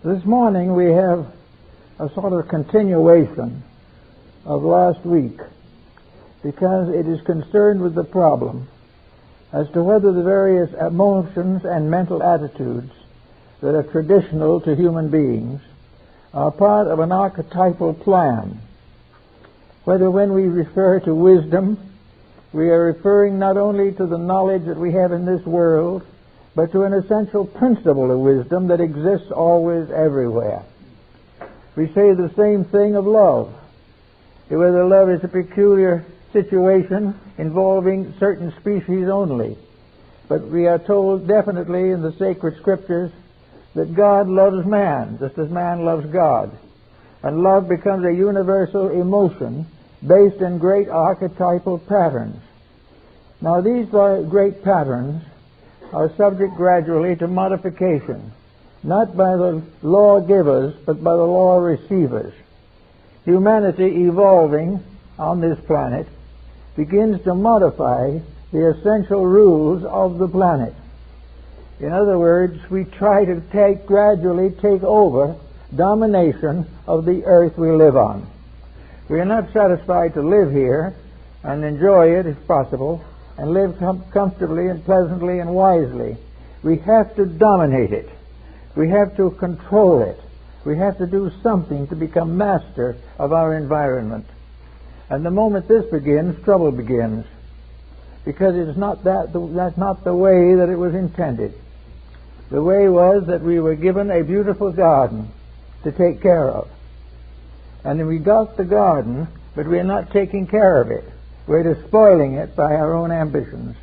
This morning we have a sort of continuation of last week because it is concerned with the problem as to whether the various emotions and mental attitudes that are traditional to human beings are part of an archetypal plan. Whether when we refer to wisdom, we are referring not only to the knowledge that we have in this world, but to an essential principle of wisdom that exists always everywhere. We say the same thing of love. Whether love is a peculiar situation involving certain species only. But we are told definitely in the sacred scriptures that God loves man, just as man loves God. And love becomes a universal emotion based in great archetypal patterns. Now these great patterns are subject gradually to modification, not by the law givers, but by the law receivers. Humanity evolving on this planet begins to modify the essential rules of the planet. In other words, we try to gradually take over domination of the earth we live on. We are not satisfied to live here and enjoy it if possible, and live comfortably and pleasantly and wisely. We have to dominate it. We have to control it. We have to do something to become master of our environment. And the moment this begins, trouble begins, because it's not that's not the way that it was intended. The way was that we were given a beautiful garden to take care of. And we got the garden, but we're not taking care of it. We're despoiling it by our own ambitions.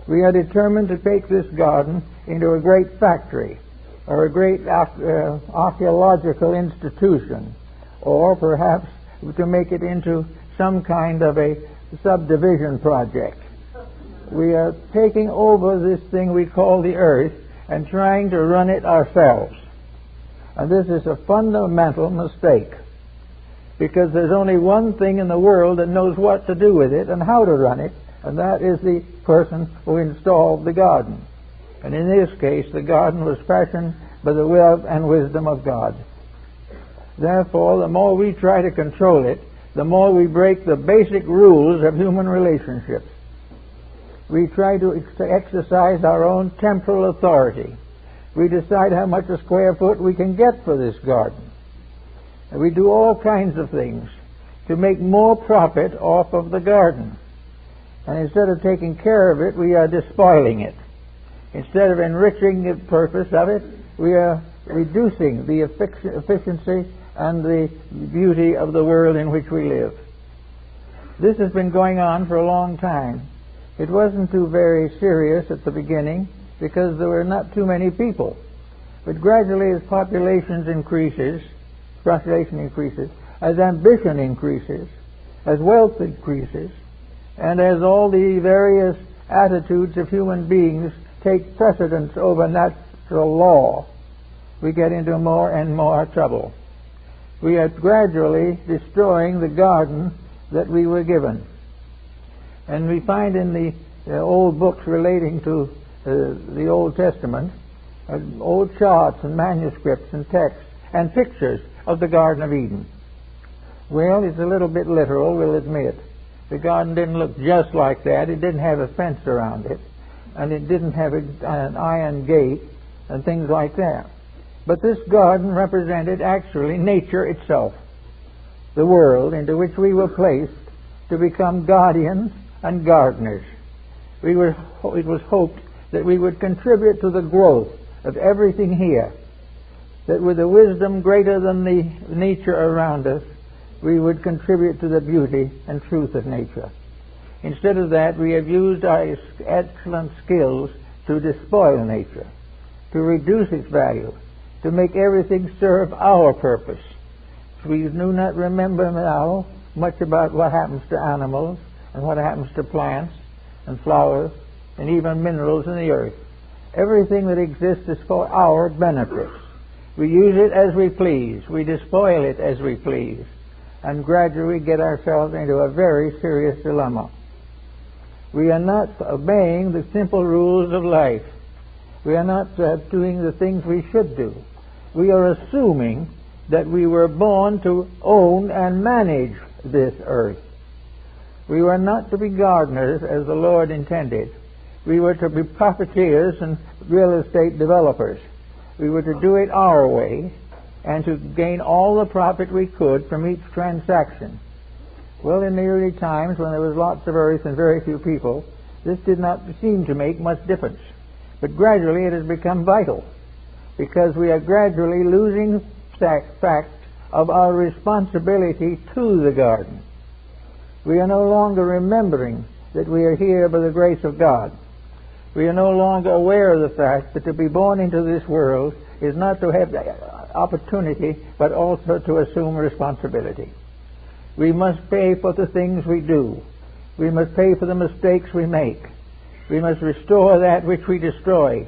We are determined to take this garden into a great factory or a great archaeological institution, or perhaps to make it into some kind of a subdivision project. We are taking over this thing we call the earth and trying to run it ourselves. And this is a fundamental mistake, because there's only one thing in the world that knows what to do with it and how to run it, and that is the person who installed the garden. And in this case, the garden was fashioned by the will and wisdom of God. Therefore, the more we try to control it, the more we break the basic rules of human relationships. We try to exercise our own temporal authority. We decide how much a square foot we can get for this garden. And we do all kinds of things to make more profit off of the garden. And instead of taking care of it, we are despoiling it. Instead of enriching the purpose of it, we are reducing the efficiency and the beauty of the world in which we live. This has been going on for a long time. It wasn't too very serious at the beginning because there were not too many people. But gradually, as population increases, as ambition increases, as wealth increases, and as all the various attitudes of human beings take precedence over natural law, we get into more and more trouble. We are gradually destroying the garden that we were given. And we find in the old books relating to the Old Testament, old charts and manuscripts and texts and pictures of the Garden of Eden. Well, it's a little bit literal, we'll admit. The garden didn't look just like that. It didn't have a fence around it, and it didn't have an iron gate and things like that. But this garden represented actually nature itself, the world into which we were placed to become guardians and gardeners. It was hoped that we would contribute to the growth of everything here, that with a wisdom greater than the nature around us, we would contribute to the beauty and truth of nature. Instead of that, we have used our excellent skills to despoil nature, to reduce its value, to make everything serve our purpose. We do not remember now much about what happens to animals and what happens to plants and flowers and even minerals in the earth. Everything that exists is for our benefit. We use it as we please. We despoil it as we please. And gradually get ourselves into a very serious dilemma. We are not obeying the simple rules of life. We are not doing the things we should do. we are assuming that we were born to own and manage this earth. We were not to be gardeners as the Lord intended. We were to be profiteers and real estate developers. We were to do it our way and to gain all the profit we could from each transaction. Well, in the early times, when there was lots of earth and very few people, this did not seem to make much difference. But gradually it has become vital, because we are gradually losing fact of our responsibility to the garden. We are no longer remembering that we are here by the grace of God. We are no longer aware of the fact that to be born into this world is not to have opportunity, but also to assume responsibility. We must pay for the things we do. We must pay for the mistakes we make. We must restore that which we destroy.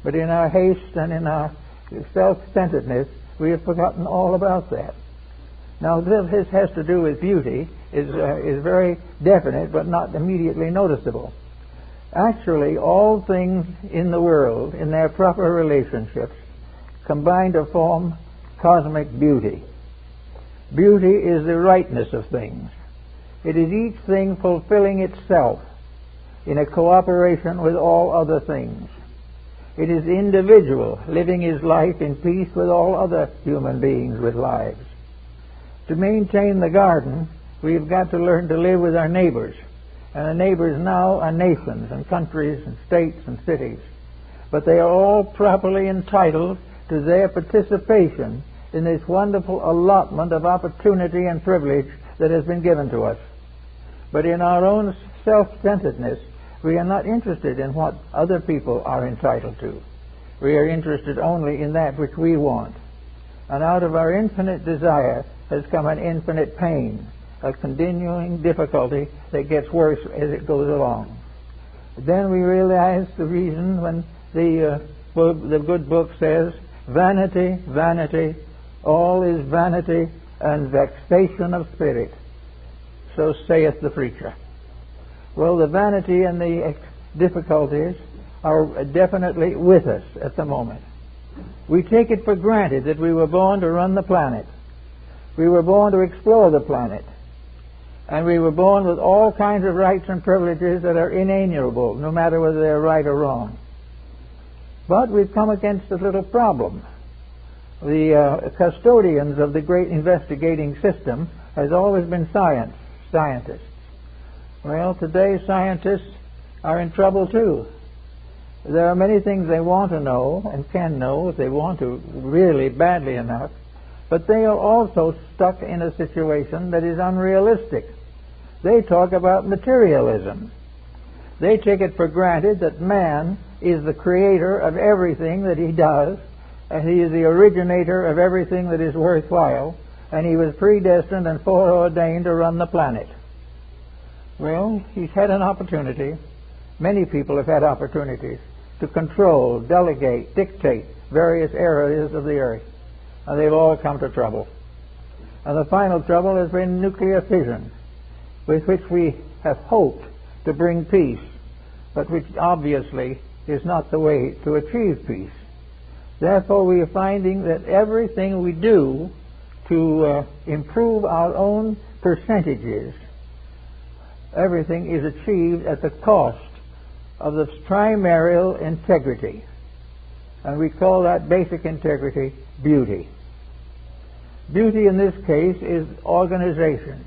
But in our haste and in our self-centeredness, we have forgotten all about that. Now, this has to do with beauty, is very definite, but not immediately noticeable. Actually, all things in the world, in their proper relationships, combine to form cosmic beauty. Beauty is the rightness of things. It is each thing fulfilling itself in a cooperation with all other things. It is the individual living his life in peace with all other human beings with lives. To maintain the garden, we've got to learn to live with our neighbors. And the neighbors now are nations and countries and states and cities. But they are all properly entitled to their participation in this wonderful allotment of opportunity and privilege that has been given to us. But in our own self-centeredness, we are not interested in what other people are entitled to. We are interested only in that which we want. And out of our infinite desire has come an infinite pain, a continuing difficulty that gets worse as it goes along. Then we realize the reason when the good book says, vanity, vanity, all is vanity and vexation of spirit. So saith the preacher. Well, the vanity and the difficulties are definitely with us at the moment. We take it for granted that we were born to run the planet. We were born to explore the planet. And we were born with all kinds of rights and privileges that are inalienable, no matter whether they're right or wrong. But we've come against a little problem. The custodians of the great investigating system has always been scientists. Well, today scientists are in trouble too. There are many things they want to know and can know if they want to really badly enough, but they are also stuck in a situation that is unrealistic. They talk about materialism. They take it for granted that man is the creator of everything that he does, and he is the originator of everything that is worthwhile, and he was predestined and foreordained to run the planet. Well, he's had an opportunity. Many people have had opportunities to control, delegate, dictate various areas of the earth, and they've all come to trouble. And the final trouble has been nuclear fission, with which we have hoped to bring peace, but which obviously is not the way to achieve peace. Therefore, we are finding that everything we do to improve our own percentages, everything is achieved at the cost of the primary integrity. And we call that basic integrity beauty. Beauty in this case is organization.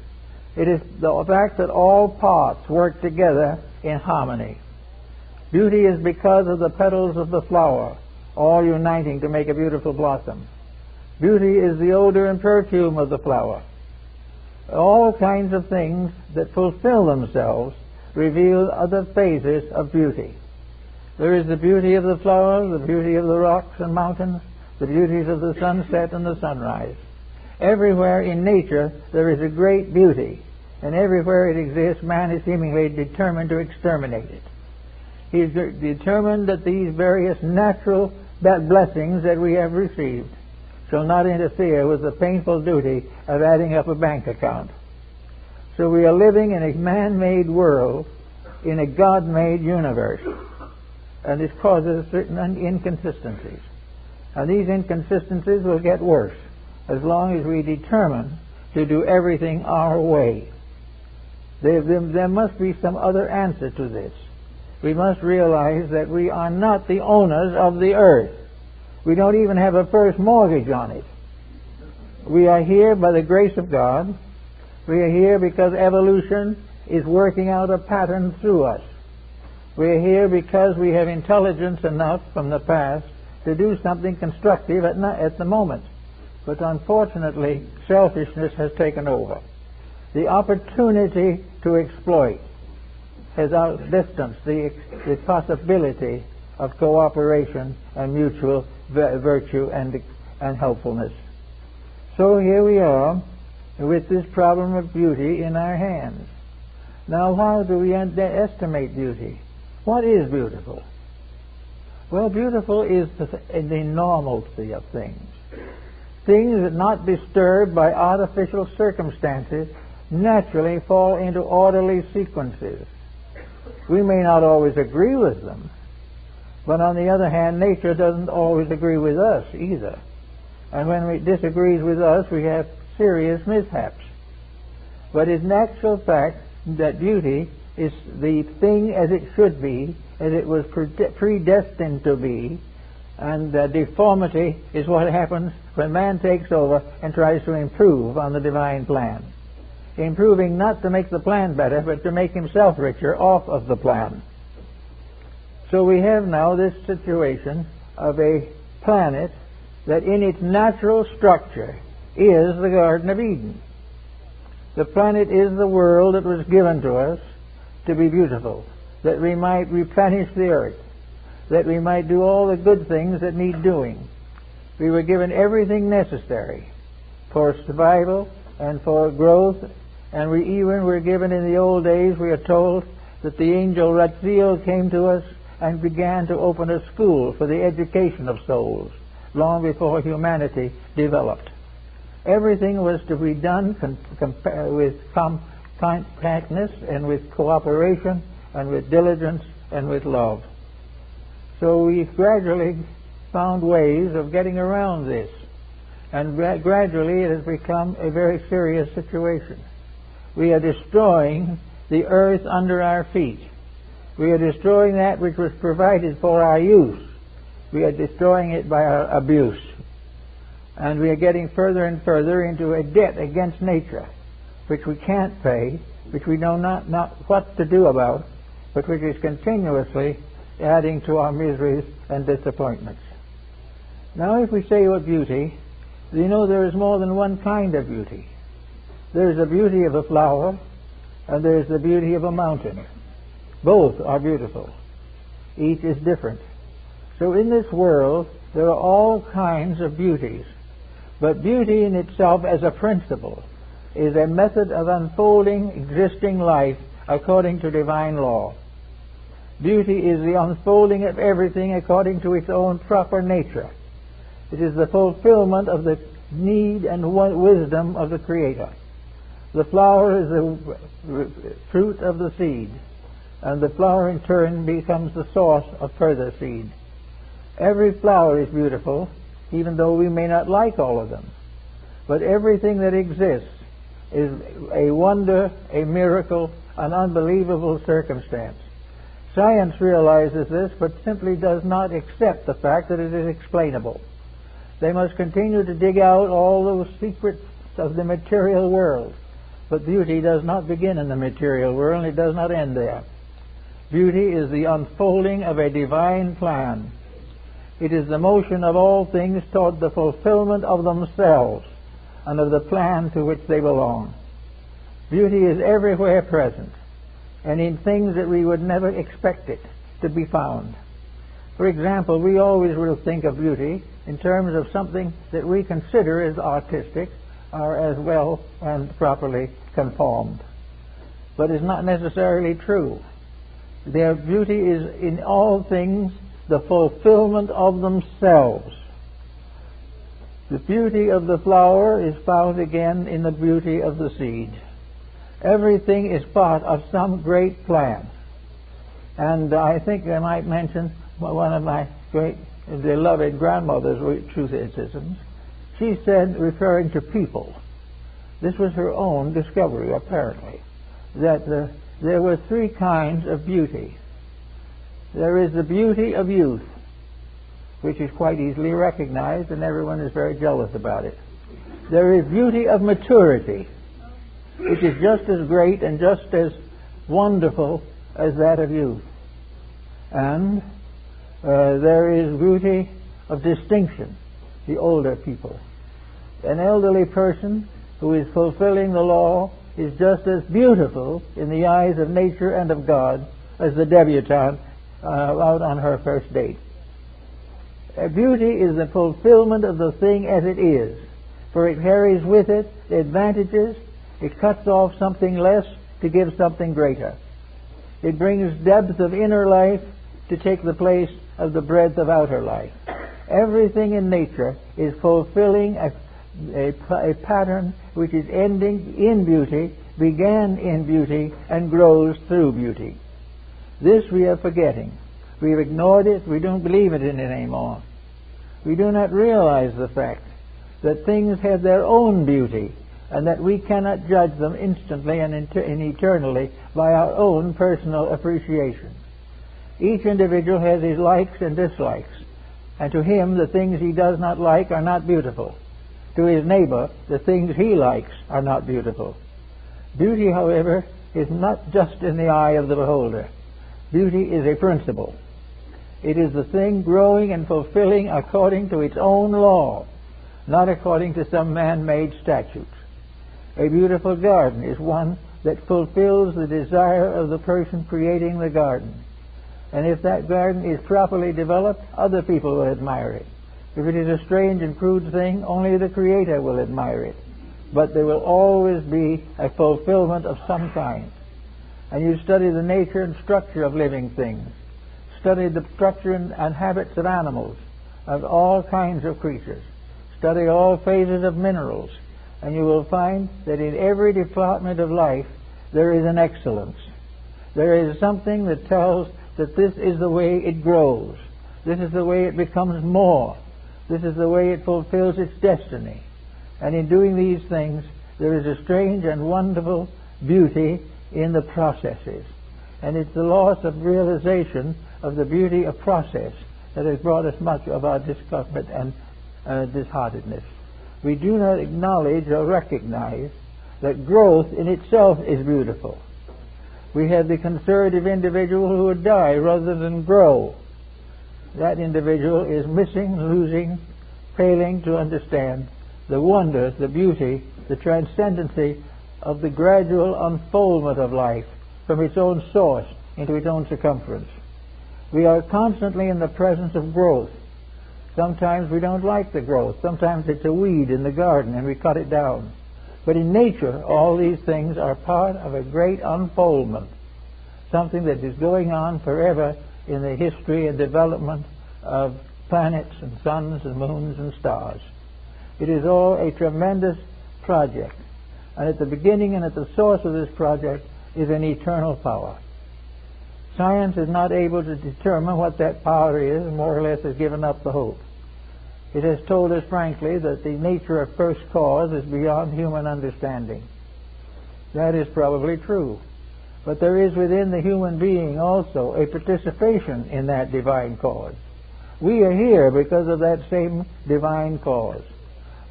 It is the fact that all parts work together in harmony. Beauty is because of the petals of the flower, all uniting to make a beautiful blossom. Beauty is the odor and perfume of the flower. All kinds of things that fulfill themselves reveal other phases of beauty. There is the beauty of the flower, the beauty of the rocks and mountains, the beauties of the sunset and the sunrise. Everywhere in nature there is a great beauty, and everywhere it exists, man is seemingly determined to exterminate it. He is determined that these various natural blessings that we have received shall not interfere with the painful duty of adding up a bank account. So we are living in a man-made world, in a God-made universe, and this causes certain inconsistencies. And these inconsistencies will get worse as long as we determine to do everything our way. There must be some other answer to this. We must realize that we are not the owners of the earth. We don't even have a first mortgage on it. We are here by the grace of God. We are here because evolution is working out a pattern through us. We are here because we have intelligence enough from the past to do something constructive at the moment. But unfortunately, selfishness has taken over. The opportunity to exploit has outdistanced the possibility of cooperation and mutual virtue and helpfulness. So here we are with this problem of beauty in our hands. Now, how do we underestimate beauty? What is beautiful? Well, beautiful is the normalcy of things. Things that not disturbed by artificial circumstances naturally fall into orderly sequences. We may not always agree with them, but on the other hand, nature doesn't always agree with us either. And when it disagrees with us, we have serious mishaps. But it's an actual fact that beauty is the thing as it should be, as it was predestined to be, and deformity is what happens when man takes over and tries to improve on the divine plan. Improving not to make the plan better, but to make himself richer off of the plan. So we have now this situation of a planet that in its natural structure is the Garden of Eden. The planet is the world that was given to us to be beautiful, that we might replenish the earth, that we might do all the good things that need doing. We were given everything necessary for survival and for growth, and we even were given in the old days, we are told, that the angel Ratziel came to us and began to open a school for the education of souls long before humanity developed. Everything was to be done with compactness and with cooperation and with diligence and with love. So we gradually found ways of getting around this, and gradually it has become a very serious situation. We are destroying the earth under our feet. We are destroying that which was provided for our use. We are destroying it by our abuse. And we are getting further and further into a debt against nature, which we can't pay, which we know not what to do about, but which is continuously adding to our miseries and disappointments. Now, if we say what beauty, you know there is more than one kind of beauty. There is the beauty of a flower, and there is the beauty of a mountain. Both are beautiful. Each is different. So in this world, there are all kinds of beauties. But beauty in itself as a principle is a method of unfolding existing life according to divine law. Beauty is the unfolding of everything according to its own proper nature. It is the fulfillment of the need and wisdom of the Creator. The flower is the fruit of the seed, and the flower in turn becomes the source of further seed. Every flower is beautiful, even though we may not like all of them. But everything that exists is a wonder, a miracle, an unbelievable circumstance. Science realizes this, but simply does not accept the fact that it is explainable. They must continue to dig out all those secrets of the material world. But beauty does not begin in the material world, and it does not end there. Beauty is the unfolding of a divine plan. It is the motion of all things toward the fulfillment of themselves and of the plan to which they belong. Beauty is everywhere present, and in things that we would never expect it to be found. For example, we always will think of beauty in terms of something that we consider as artistic or as well and properly conformed. But it's not necessarily true. Their beauty is in all things the fulfillment of themselves. The beauty of the flower is found again in the beauty of the seed. Everything is part of some great plan. And I think I might mention one of my great beloved grandmother's truth-isms, she said, referring to people, this was her own discovery apparently, that there were three kinds of beauty. There is the beauty of youth, which is quite easily recognized, and everyone is very jealous about it. There is beauty of maturity, which is just as great and just as wonderful as that of youth. And there is beauty of distinction, the older people. An elderly person who is fulfilling the law is just as beautiful in the eyes of nature and of God as the debutante out on her first date. Beauty is the fulfillment of the thing as it is, for it carries with it the advantages. It cuts off something less to give something greater. It brings depth of inner life to take the place of the breadth of outer life. Everything in nature is fulfilling a pattern which is ending in beauty, began in beauty, and grows through beauty. This we are forgetting. We have ignored it. We don't believe in it anymore. We do not realize the fact that things have their own beauty, and that we cannot judge them instantly and eternally by our own personal appreciation. Each individual has his likes and dislikes, and to him the things he does not like are not beautiful. To his neighbor, the things he likes are not beautiful. Beauty, however, is not just in the eye of the beholder. Beauty is a principle. It is the thing growing and fulfilling according to its own law, not according to some man-made statutes. A beautiful garden is one that fulfills the desire of the person creating the garden. And if that garden is properly developed, other people will admire it. If it is a strange and crude thing, only the Creator will admire it. But there will always be a fulfillment of some kind. And you study the nature and structure of living things. Study the structure and habits of animals, of all kinds of creatures. Study all phases of minerals, and you will find that in every department of life there is an excellence. There is something that tells that this is the way it grows. This is the way it becomes more. This is the way it fulfills its destiny. And in doing these things, there is a strange and wonderful beauty in the processes. And it's the loss of realization of the beauty of process that has brought us much of our discomfort and disheartedness. We do not acknowledge or recognize that growth in itself is beautiful. We have the conservative individual who would die rather than grow. That individual is missing, losing, failing to understand the wonder, the beauty, the transcendency of the gradual unfoldment of life from its own source into its own circumference. We are constantly in the presence of growth. Sometimes we don't like the growth. Sometimes it's a weed in the garden and we cut it down. But in nature, all these things are part of a great unfoldment, something that is going on forever in the history and development of planets and suns and moons and stars. It is all a tremendous project. And at the beginning and at the source of this project is an eternal power. Science is not able to determine what that power is, and more or less has given up the hope. It has told us frankly that the nature of first cause is beyond human understanding. That is probably true. But there is within the human being also a participation in that divine cause. We are here because of that same divine cause.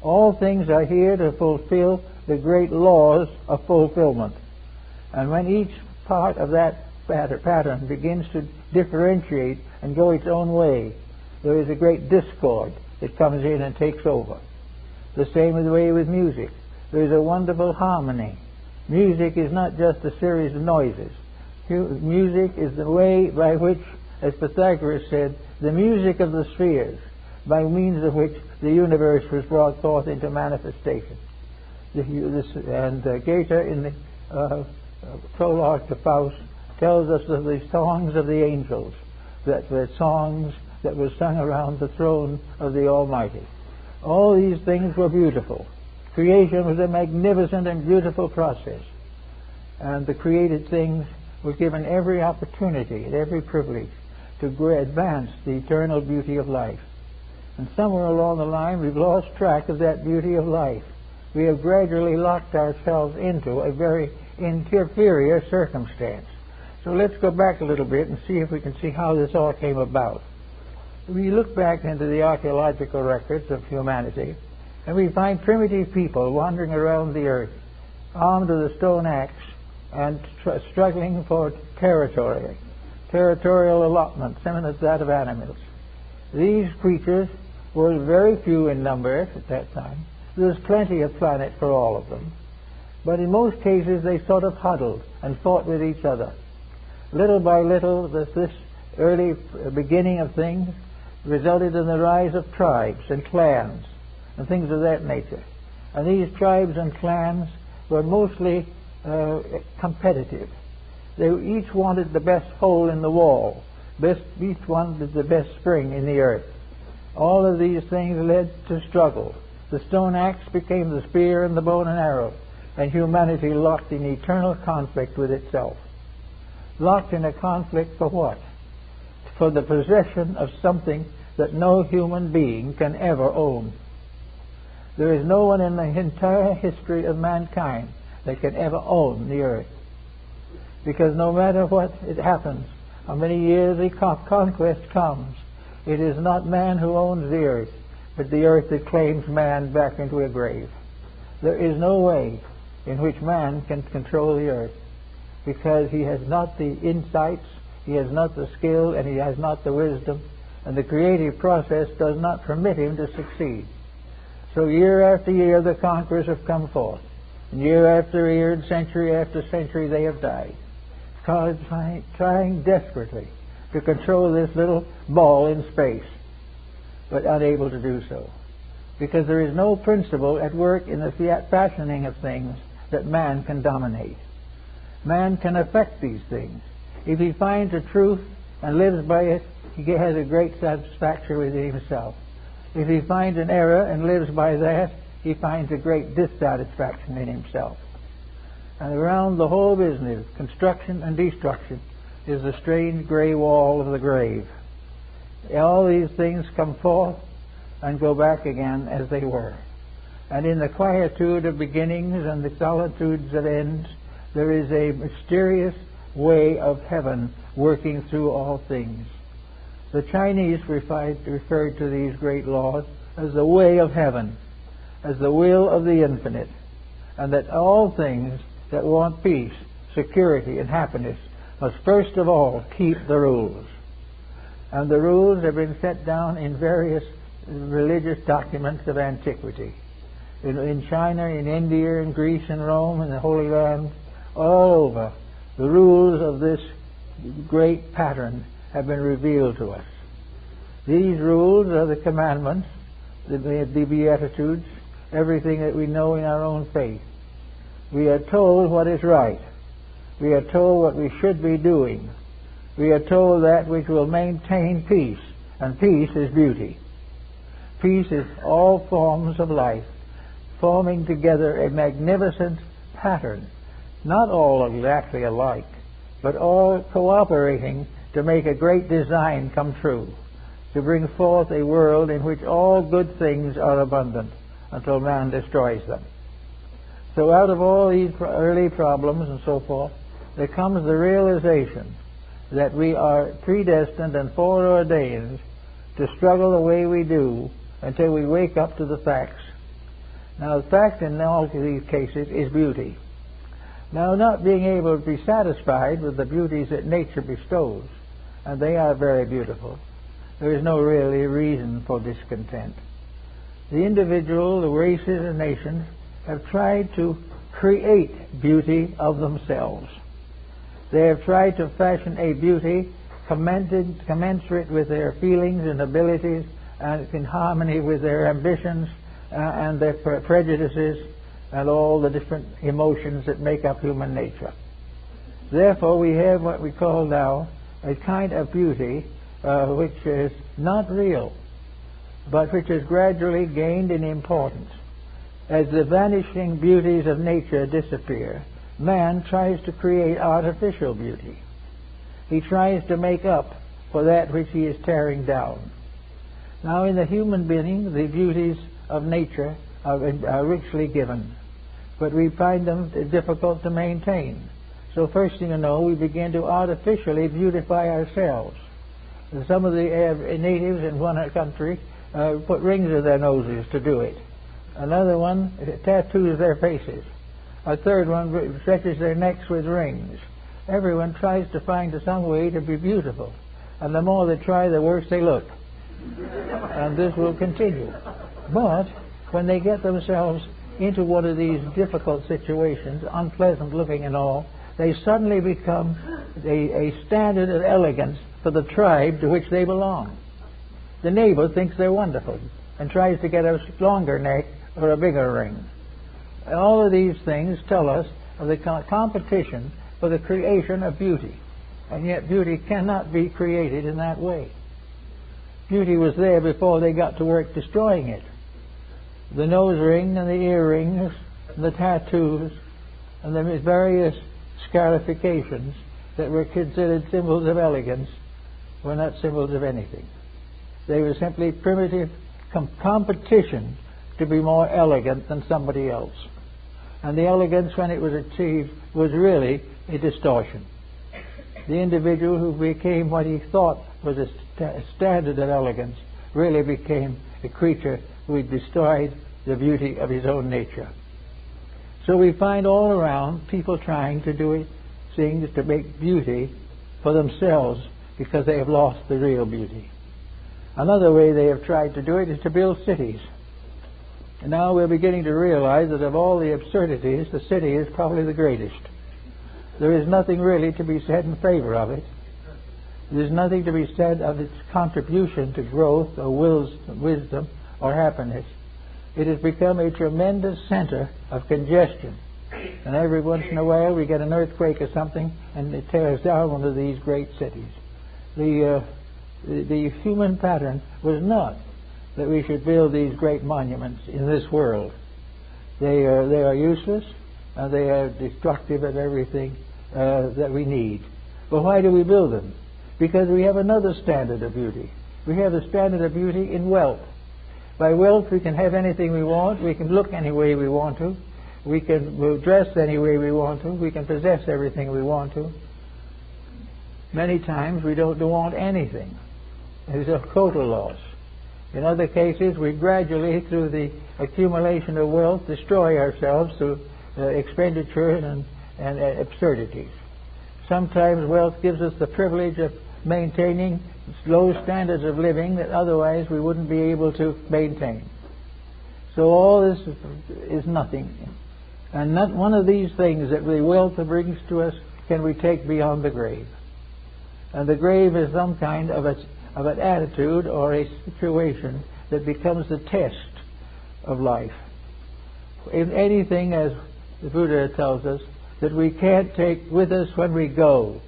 All things are here to fulfill the great laws of fulfillment. And when each part of that pattern begins to differentiate and go its own way, there is a great discord that comes in and takes over. The same is the way with music. There is a wonderful harmony. Music is not just a series of noises. Music is the way by which, as Pythagoras said, the music of the spheres, by means of which the universe was brought forth into manifestation. And Goethe, in the prologue to Faust, tells us of the songs of the angels, that were songs that were sung around the throne of the Almighty. All these things were beautiful. Creation was a magnificent and beautiful process. And the created things were given every opportunity and every privilege to advance the eternal beauty of life. And somewhere along the line we've lost track of that beauty of life. We have gradually locked ourselves into a very inferior circumstance. So let's go back a little bit and see if we can see how this all came about. We look back into the archaeological records of humanity, and we find primitive people wandering around the earth, armed with a stone axe and struggling for territorial allotment, similar to that of animals. These creatures were very few in number at that time. There was plenty of planet for all of them. But in most cases they sort of huddled and fought with each other. Little by little, this early beginning of things resulted in the rise of tribes and clans and things of that nature. And these tribes and clans were mostly competitive. They each wanted the best hole in the wall. Each wanted the best spring in the earth. All of these things led to struggle. The stone axe became the spear and the bow and arrow, and humanity locked in eternal conflict with itself. Locked in a conflict for what? For the possession of something that no human being can ever own. There is no one in the entire history of mankind that can ever own the earth. Because no matter what it happens, how many years the conquest comes, it is not man who owns the earth, but the earth that claims man back into a grave. There is no way in which man can control the earth, because he has not the insights, he has not the skill, and he has not the wisdom, and the creative process does not permit him to succeed. So year after year the conquerors have come forth, and year after year and century after century they have died, trying desperately to control this little ball in space, but unable to do so, because there is no principle at work in the fashioning of things that man can dominate. Man can affect these things. If he finds a truth and lives by it, he has a great satisfaction within himself. If he finds an error and lives by that, he finds a great dissatisfaction in himself. And around the whole business, construction and destruction, is the strange gray wall of the grave. All these things come forth and go back again as they were. And in the quietude of beginnings and the solitudes of ends, there is a mysterious way of heaven working through all things. The Chinese referred to these great laws as the way of heaven, as the will of the infinite, and that all things that want peace, security, and happiness must first of all keep the rules. And the rules have been set down in various religious documents of antiquity. In China, in India, in Greece, in Rome, in the Holy Land, all over, the rules of this great pattern have been revealed to us. These rules are the commandments, the Beatitudes, everything that we know in our own faith. We are told what is right. We are told what we should be doing. We are told that which will maintain peace, and peace is beauty. Peace is all forms of life forming together a magnificent pattern, not all exactly alike, but all cooperating to make a great design come true, to bring forth a world in which all good things are abundant until man destroys them. So out of all these early problems and so forth, there comes the realization that we are predestined and foreordained to struggle the way we do until we wake up to the facts. Now, the fact in all of these cases is beauty. Now, not being able to be satisfied with the beauties that nature bestows, and they are very beautiful, there is no really reason for discontent. The individual, the races and nations have tried to create beauty of themselves. They have tried to fashion a beauty commensurate with their feelings and abilities and in harmony with their ambitions and their prejudices and all the different emotions that make up human nature. Therefore, we have what we call now a kind of beauty which is not real, but which has gradually gained in importance. As the vanishing beauties of nature disappear, man tries to create artificial beauty. He tries to make up for that which he is tearing down. Now, in the human being, the beauties of nature are richly given, but we find them difficult to maintain. So first thing you know, we begin to artificially beautify ourselves. And some of the natives in one country put rings in their noses to do it. Another one tattoos their faces. A third one stretches their necks with rings. Everyone tries to find some way to be beautiful. And the more they try, the worse they look. And this will continue. But when they get themselves into one of these difficult situations, unpleasant looking and all, they suddenly become a standard of elegance for the tribe to which they belong. The neighbor thinks they're wonderful and tries to get a longer neck or a bigger ring. All of these things tell us of the competition for the creation of beauty. And yet beauty cannot be created in that way. Beauty was there before they got to work destroying it. The nose ring and the earrings and the tattoos and the various scarifications that were considered symbols of elegance were not symbols of anything. They were simply primitive competition to be more elegant than somebody else. And the elegance, when it was achieved, was really a distortion. The individual who became what he thought was a standard of elegance really became a creature who had destroyed the beauty of his own nature. So we find all around people trying to do things to make beauty for themselves because they have lost the real beauty. Another way they have tried to do it is to build cities. And now we're beginning to realize that of all the absurdities, the city is probably the greatest. There is nothing really to be said in favor of it. There's nothing to be said of its contribution to growth or wisdom or happiness. It has become a tremendous center of congestion. And every once in a while we get an earthquake or something and it tears down one of these great cities. The human pattern was not that we should build these great monuments in this world. They are useless and they are destructive of everything that we need. But why do we build them? Because we have another standard of beauty. We have the standard of beauty in wealth. By wealth we can have anything we want, we can look any way we want to, we'll dress any way we want to, we can possess everything we want to. Many times we don't want anything. There's a total loss. In other cases, we gradually, through the accumulation of wealth, destroy ourselves through expenditure and absurdities. Sometimes wealth gives us the privilege of maintaining low standards of living that otherwise we wouldn't be able to maintain. So all this is nothing. And not one of these things that the wealth brings to us can we take beyond the grave. And the grave is some kind of an attitude or a situation that becomes the test of life. In anything, as the Buddha tells us, that we can't take with us when we go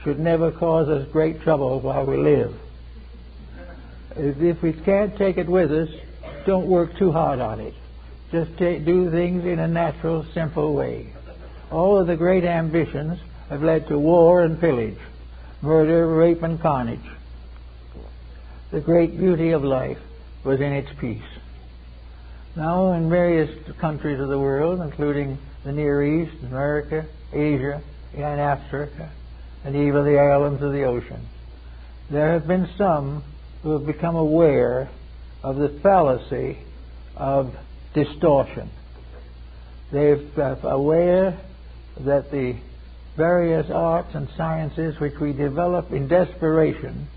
should never cause us great trouble while we live. If we can't take it with us, don't work too hard on it. Just do things in a natural, simple way. All of the great ambitions have led to war and pillage, murder, rape, and carnage. The great beauty of life was in its peace. Now, in various countries of the world, including the Near East, America, Asia, and Africa, and even the islands of the ocean, there have been some who have become aware of the fallacy of distortion. They're aware that the various arts and sciences which we develop in desperation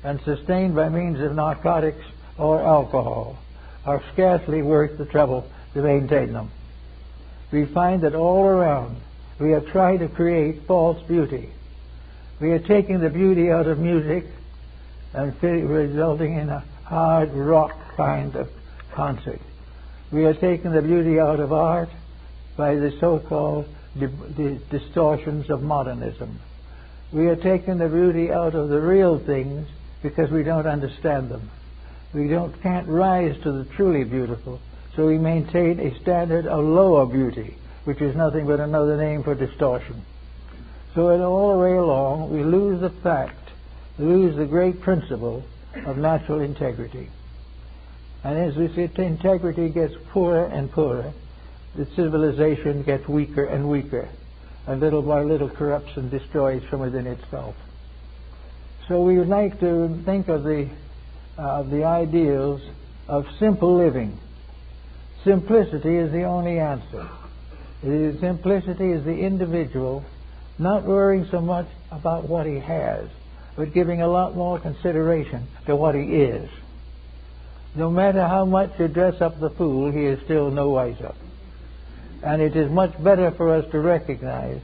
and sustained by means of narcotics or alcohol are scarcely worth the trouble to maintain them. We find that all around we are trying to create false beauty. We are taking the beauty out of music and resulting in a hard rock kind of concert. We are taking the beauty out of art by the so-called distortions of modernism. We are taking the beauty out of the real things because we don't understand them. We can't rise to the truly beautiful, so we maintain a standard of lower beauty, which is nothing but another name for distortion. So all the way along, we lose the fact lose the great principle of natural integrity. And as we see, integrity gets poorer and poorer. The civilization gets weaker and weaker, and little by little corrupts and destroys from within itself. So we would like to think of the ideals of simple living. Simplicity is the only answer. Simplicity is the individual not worrying so much about what he has, but giving a lot more consideration to what he is. No matter how much you dress up the fool, he is still no wiser. And it is much better for us to recognize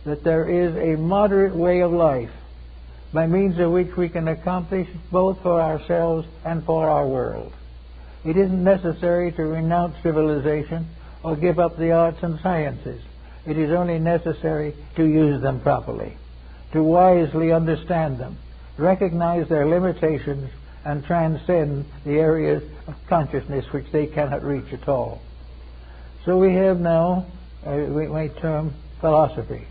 that there is a moderate way of life by means of which we can accomplish both for ourselves and for our world. It isn't necessary to renounce civilization or give up the arts and sciences. It is only necessary to use them properly, to wisely understand them, recognize their limitations, and transcend the areas of consciousness which they cannot reach at all. So we have now, we might term, philosophy.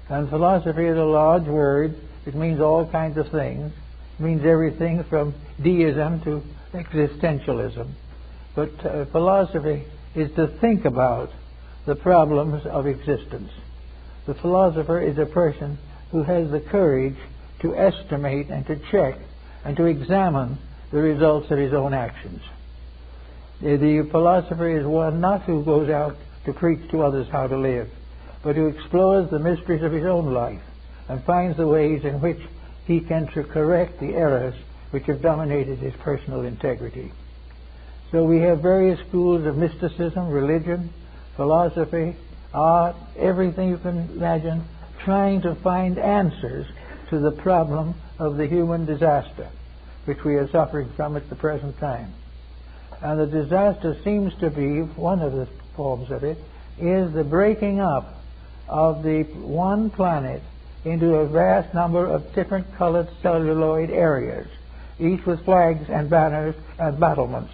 And philosophy is a large word. It means all kinds of things. It means everything from deism to existentialism. But philosophy is to think about the problems of existence. The philosopher is a person who has the courage to estimate and to check and to examine the results of his own actions. The philosopher is one not who goes out to preach to others how to live, but who explores the mysteries of his own life and finds the ways in which he can correct the errors which have dominated his personal integrity. So we have various schools of mysticism, religion, philosophy, art, everything you can imagine, trying to find answers to the problem of the human disaster which we are suffering from at the present time. And the disaster seems to be, one of the forms of it, is the breaking up of the one planet into a vast number of different colored celluloid areas, each with flags and banners and battlements.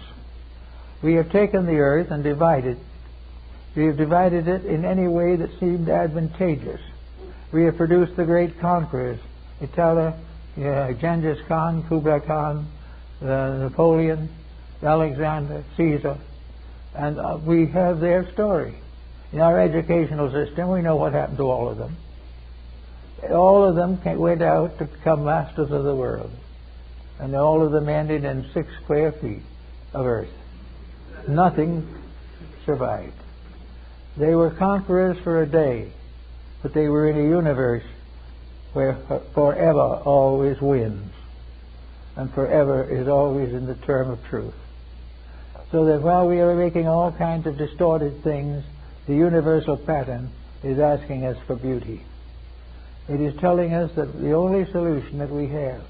We have taken the earth and divided. We have divided it in any way that seemed advantageous. We have produced the great conquerors, Italy, Genghis Khan, Kublai Khan, Napoleon, Alexander, Caesar, and we have their story. In our educational system, we know what happened to all of them. All of them went out to become masters of the world, and all of them ended in 6 square feet of earth. Nothing survived. They were conquerors for a day, but they were in a universe where forever always wins, and forever is always in the term of truth. So that while we are making all kinds of distorted things, the universal pattern is asking us for beauty. It is telling us that the only solution that we have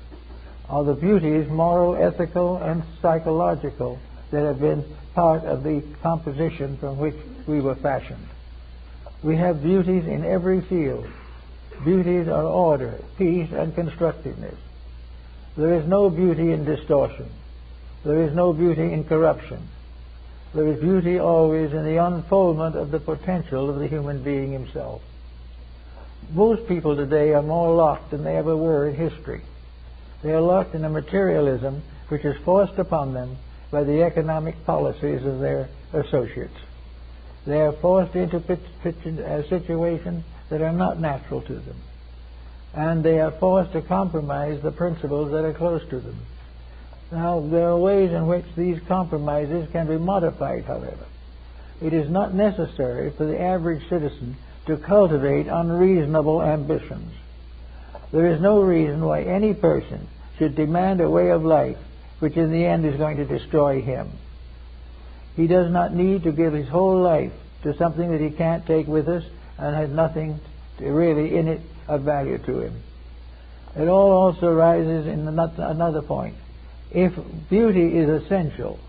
are the beauties, moral, ethical, and psychological, that have been part of the composition from which we were fashioned. We have beauties in every field. Beauties are order, peace, and constructiveness. There is no beauty in distortion. There is no beauty in corruption. There is beauty always in the unfoldment of the potential of the human being himself. Most people today are more locked than they ever were in history. They are locked in a materialism which is forced upon them by the economic policies of their associates. They are forced into situations that are not natural to them. And they are forced to compromise the principles that are close to them. Now, there are ways in which these compromises can be modified, however. It is not necessary for the average citizen to cultivate unreasonable ambitions. There is no reason why any person should demand a way of life which in the end is going to destroy him. He does not need to give his whole life to something that he can't take with us and has nothing really in it of value to him. It all also rises in another point. If beauty is essential,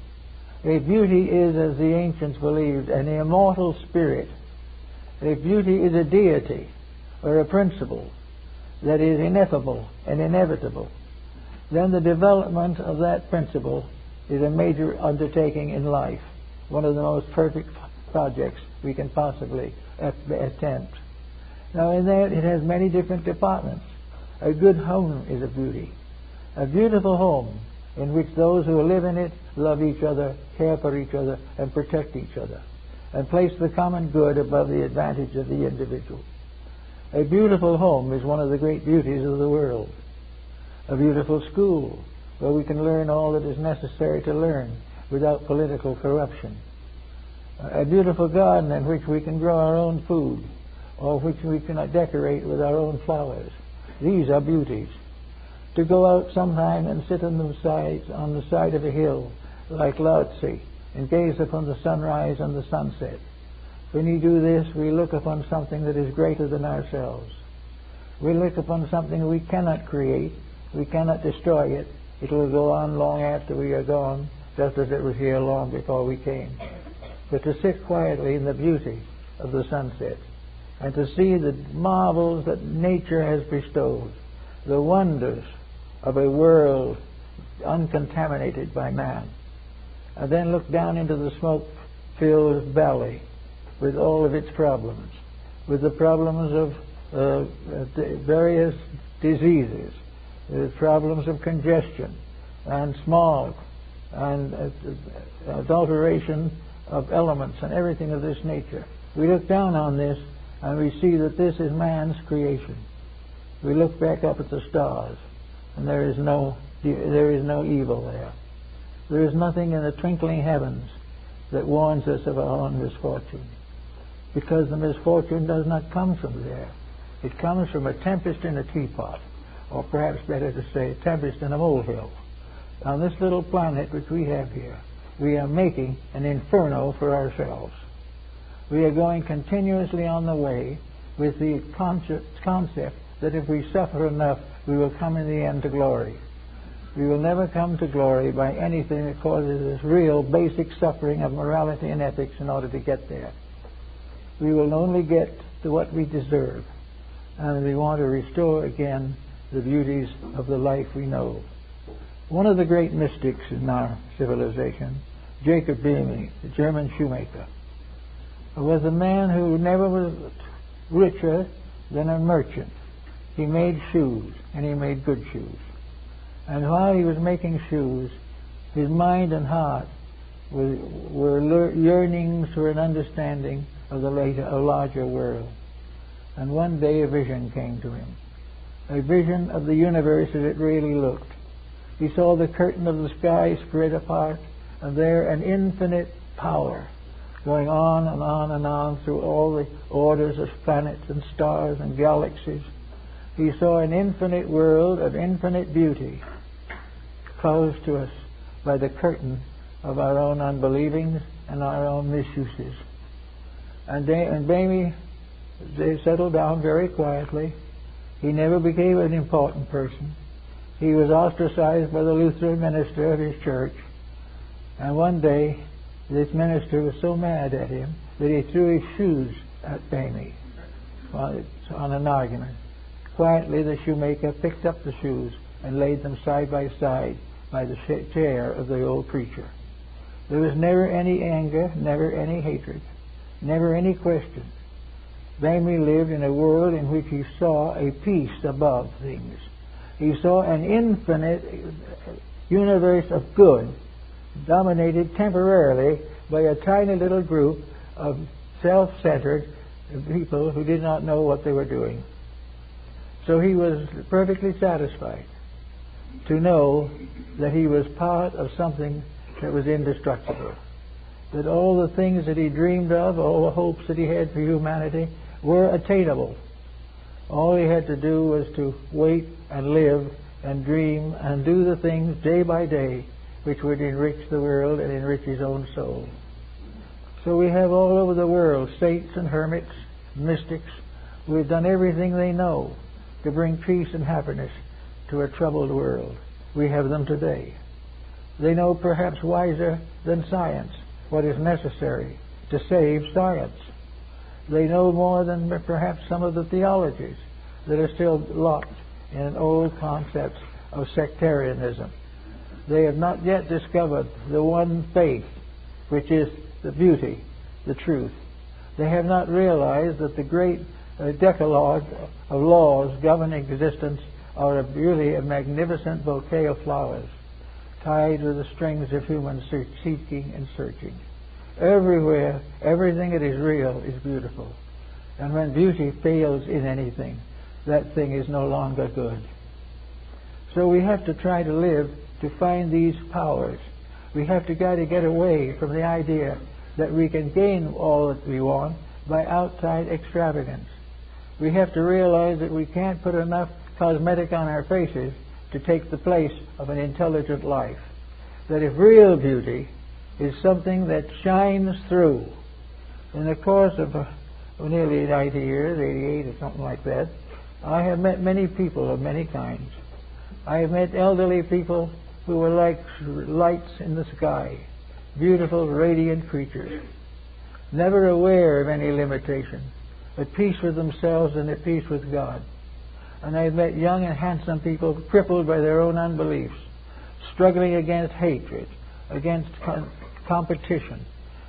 if beauty is, as the ancients believed, an immortal spirit, if beauty is a deity or a principle that is ineffable and inevitable, then the development of that principle is a major undertaking in life, one of the most perfect projects we can possibly attempt. Now, in that, it has many different departments. A good home is a beauty. A beautiful home in which those who live in it love each other, care for each other, and protect each other, and place the common good above the advantage of the individual. A beautiful home is one of the great beauties of the world. A beautiful school where we can learn all that is necessary to learn without political corruption. A beautiful garden in which we can grow our own food, or which we can decorate with our own flowers. These are beauties. To go out sometime and sit on the side of a hill like Lao Tzu and gaze upon the sunrise and the sunset. When we do this, we look upon something that is greater than ourselves. We look upon something we cannot create, we cannot destroy it. It will go on long after we are gone, just as it was here long before we came. But to sit quietly in the beauty of the sunset and to see the marvels that nature has bestowed, the wonders of a world uncontaminated by man, and then look down into the smoke-filled valley with all of its problems, with the problems of various diseases, the problems of congestion and smog and adulteration of elements and everything of this nature. We look down on this and we see that this is man's creation. We look back up at the stars and there is no evil there. There is nothing in the twinkling heavens that warns us of our own misfortune, because the misfortune does not come from there. It comes from a tempest in a teapot, or perhaps better to say, a tempest in a molehill. On this little planet which we have here, we are making an inferno for ourselves. We are going continuously on the way with the concept that if we suffer enough, we will come in the end to glory. We will never come to glory by anything that causes this real basic suffering of morality and ethics in order to get there. We will only get to what we deserve, and we want to restore again the beauties of the life we know. One of the great mystics in our civilization, Jacob Boehme, the German shoemaker, was a man who never was richer than a merchant. He made shoes, and he made good shoes. And while he was making shoes, his mind and heart were yearnings for an understanding of the larger world. And one day a vision came to him, a vision of the universe as it really looked. He saw the curtain of the sky spread apart, and there an infinite power going on and on and on through all the orders of planets and stars and galaxies. He saw an infinite world of infinite beauty closed to us by the curtain of our own unbelievings and our own misuses. And Boehme, they settled down very quietly. He never became an important person. He was ostracized by the Lutheran minister of his church. And one day, this minister was so mad at him that he threw his shoes at Boehme on an argument. Quietly, the shoemaker picked up the shoes and laid them side by side by the chair of the old preacher. There was never any anger, never any hatred, never any question. Boehme lived in a world in which he saw a peace above things. He saw an infinite universe of good dominated temporarily by a tiny little group of self-centered people who did not know what they were doing. So he was perfectly satisfied to know that he was part of something that was indestructible, that all the things that he dreamed of, all the hopes that he had for humanity were attainable. All he had to do was to wait and live and dream and do the things day by day which would enrich the world and enrich his own soul. So we have all over the world saints and hermits, mystics, who have done everything they know to bring peace and happiness to a troubled world. We have them today. They know perhaps wiser than science what is necessary to save science. They know more than perhaps some of the theologies that are still locked in old concepts of sectarianism. They have not yet discovered the one faith, which is the beauty, the truth. They have not realized that the great decalogue of laws governing existence or really a magnificent bouquet of flowers tied to the strings of human seeking and searching. Everywhere, everything that is real is beautiful. And when beauty fails in anything, that thing is no longer good. So we have to try to live to find these powers. We have to try to get away from the idea that we can gain all that we want by outside extravagance. We have to realize that we can't put enough cosmetic on our faces to take the place of an intelligent life. That if real beauty is something that shines through, in the course of nearly 90 years, 88 or something like that, I have met many people of many kinds. I have met elderly people who were like lights in the sky, beautiful, radiant creatures, never aware of any limitation, at peace with themselves and at peace with God. And I've met young and handsome people crippled by their own unbeliefs, struggling against hatred, against competition,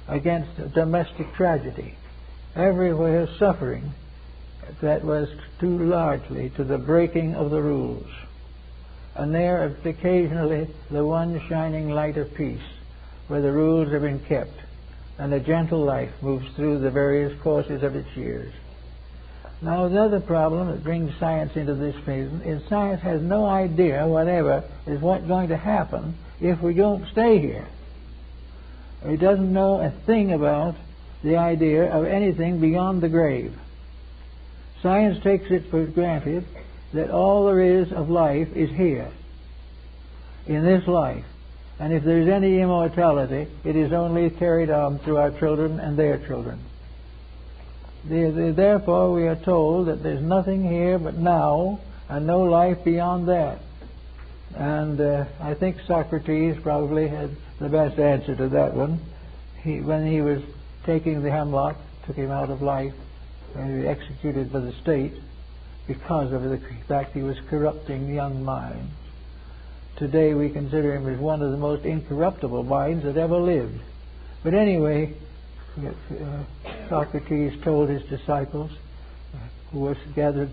against domestic tragedy, everywhere suffering that was due largely to the breaking of the rules. And there is occasionally the one shining light of peace, where the rules have been kept, and a gentle life moves through the various courses of its years. Now, another problem that brings science into this field is science has no idea whatever is what's going to happen if we don't stay here. It doesn't know a thing about the idea of anything beyond the grave. Science takes it for granted that all there is of life is here, in this life. And if there's any immortality, it is only carried on through our children and their children. Therefore, we are told that there's nothing here but now, and no life beyond that. And I think Socrates probably had the best answer to that one. When he was taking the hemlock, took him out of life, and he was executed by the state because of the fact he was corrupting young minds. Today we consider him as one of the most incorruptible minds that ever lived. But anyway, Socrates told his disciples, who were gathered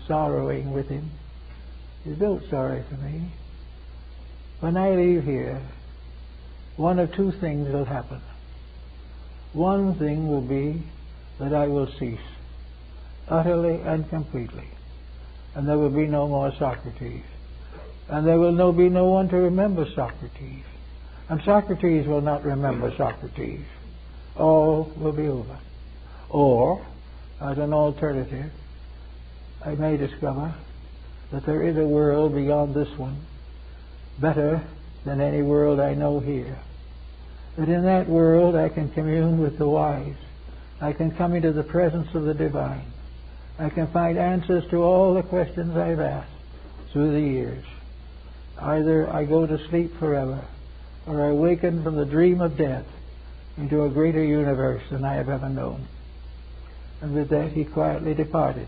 sorrowing with him, "Don't sorrow for me. When I leave here, one of two things will happen. One thing will be that I will cease, utterly and completely, and there will be no more Socrates. And there will be no one to remember Socrates. And Socrates will not remember Socrates. All will be over. Or, as an alternative, I may discover that there is a world beyond this one, better than any world I know here. That in that world I can commune with the wise. I can come into the presence of the divine. I can find answers to all the questions I've asked through the years. Either I go to sleep forever, or I awaken from the dream of death into a greater universe than I have ever known." And with that he quietly departed.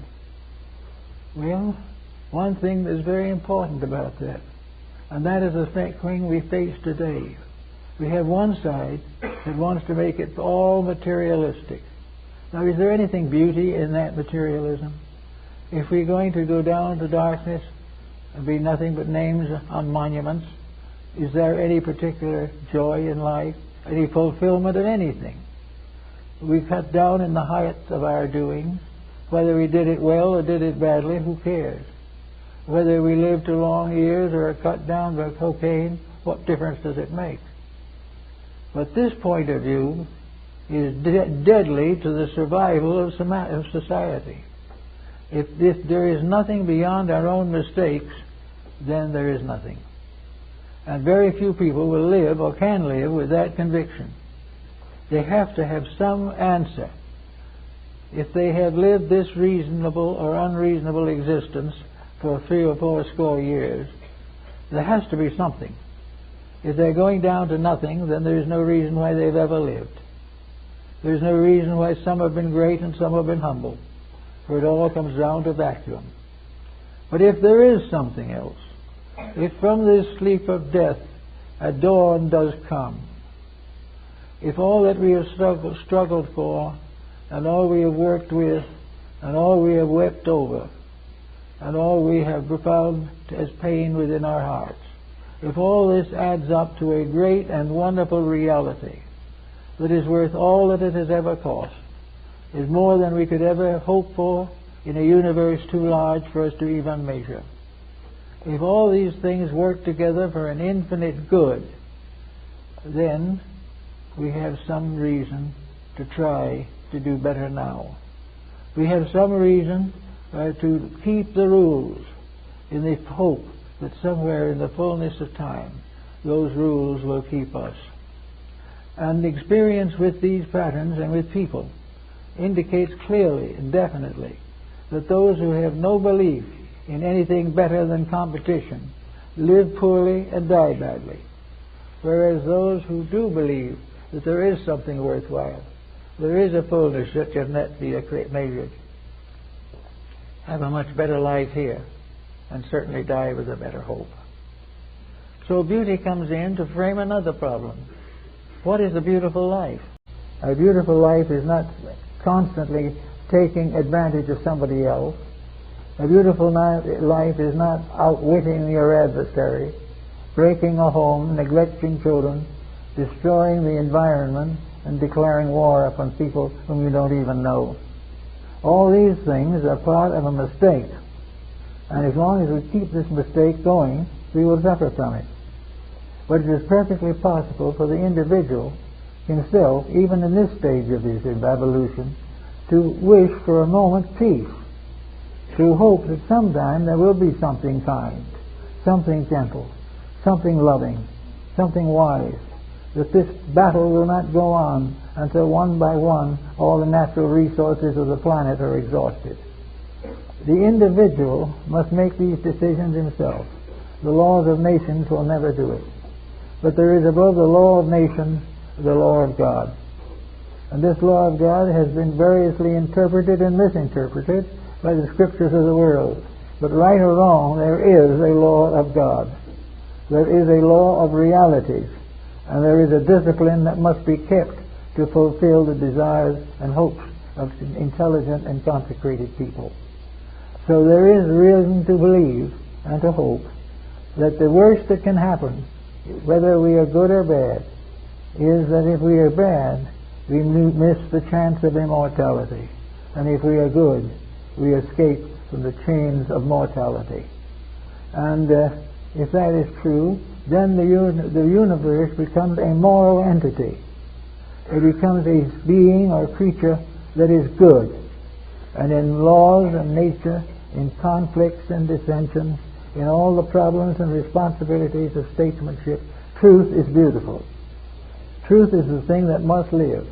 Well, one thing that's very important about that, and that is the thing we face today. We have one side that wants to make it all materialistic. Now, is there anything beauty in that materialism? If we're going to go down to darkness and be nothing but names on monuments, is there any particular joy in life, any fulfillment of anything? We cut down in the height of our doing. Whether we did it well or did it badly, who cares? Whether we live to long years or are cut down by cocaine, what difference does it make? But this point of view is deadly to the survival of society. If there is nothing beyond our own mistakes, then there is nothing. And very few people will live or can live with that conviction. They have to have some answer. If they have lived this reasonable or unreasonable existence for 3 or 4 score years, there has to be something. If they're going down to nothing, then there is no reason why they've ever lived. There's no reason why some have been great and some have been humble, for it all comes down to vacuum. But if there is something else, if from this sleep of death a dawn does come, if all that we have struggled for, and all we have worked with, and all we have wept over, and all we have found as pain within our hearts, if all this adds up to a great and wonderful reality that is worth all that it has ever cost, is more than we could ever hope for in a universe too large for us to even measure. If all these things work together for an infinite good, then we have some reason to try to do better now. We have some reason to keep the rules in the hope that somewhere in the fullness of time those rules will keep us. And experience with these patterns and with people indicates clearly and definitely that those who have no belief in anything better than competition live poorly and die badly, whereas those who do believe that there is something worthwhile, there is a fullness that cannot be measured, have a much better life here and certainly die with a better hope. So beauty comes in to frame another problem. What is a beautiful life? A beautiful life is not constantly taking advantage of somebody else. A beautiful life is not outwitting your adversary, breaking a home, neglecting children, destroying the environment, and declaring war upon people whom you don't even know. All these things are part of a mistake, and as long as we keep this mistake going, we will suffer from it. But it is perfectly possible for the individual himself, even in this stage of his evolution, to wish for a moment peace, to hope that sometime there will be something kind, something gentle, something loving, something wise, that this battle will not go on until one by one all the natural resources of the planet are exhausted. The individual must make these decisions himself. The laws of nations will never do it. But there is above the law of nations the law of God. And this law of God has been variously interpreted and misinterpreted by the scriptures of the world. But right or wrong, there is a law of God. There is a law of realities. And there is a discipline that must be kept to fulfill the desires and hopes of intelligent and consecrated people. So there is reason to believe and to hope that the worst that can happen, whether we are good or bad, is that if we are bad, we miss the chance of immortality. And if we are good, we escape from the chains of mortality. And if that is true, then the universe becomes a moral entity. It becomes a being or creature that is good. And in laws and nature, in conflicts and dissensions, in all the problems and responsibilities of statesmanship, truth is beautiful. Truth is the thing that must live.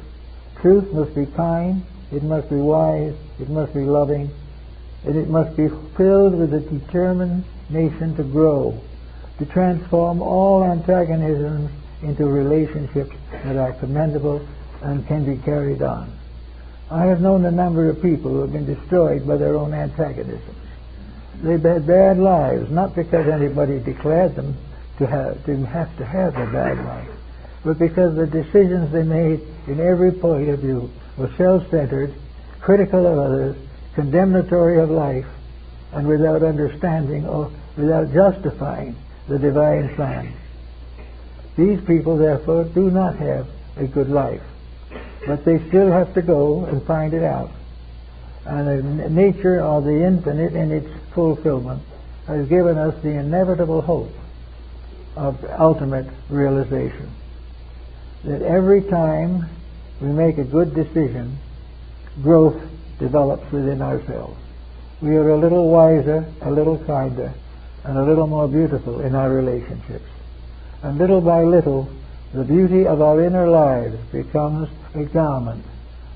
Truth must be kind, it must be wise, it must be loving, and it must be filled with a determination to grow, to transform all antagonisms into relationships that are commendable and can be carried on. I have known a number of people who have been destroyed by their own antagonisms. They've had bad lives, not because anybody declared them to have a bad life, but because the decisions they made in every point of view were self-centered, critical of others, condemnatory of life, and without understanding or without justifying the divine plan. These people, therefore, do not have a good life, but they still have to go and find it out. And the nature of the infinite in its fulfillment has given us the inevitable hope of ultimate realization. That every time we make a good decision, growth develops within ourselves. We are a little wiser, a little kinder, and a little more beautiful in our relationships. And little by little, the beauty of our inner lives becomes a garment,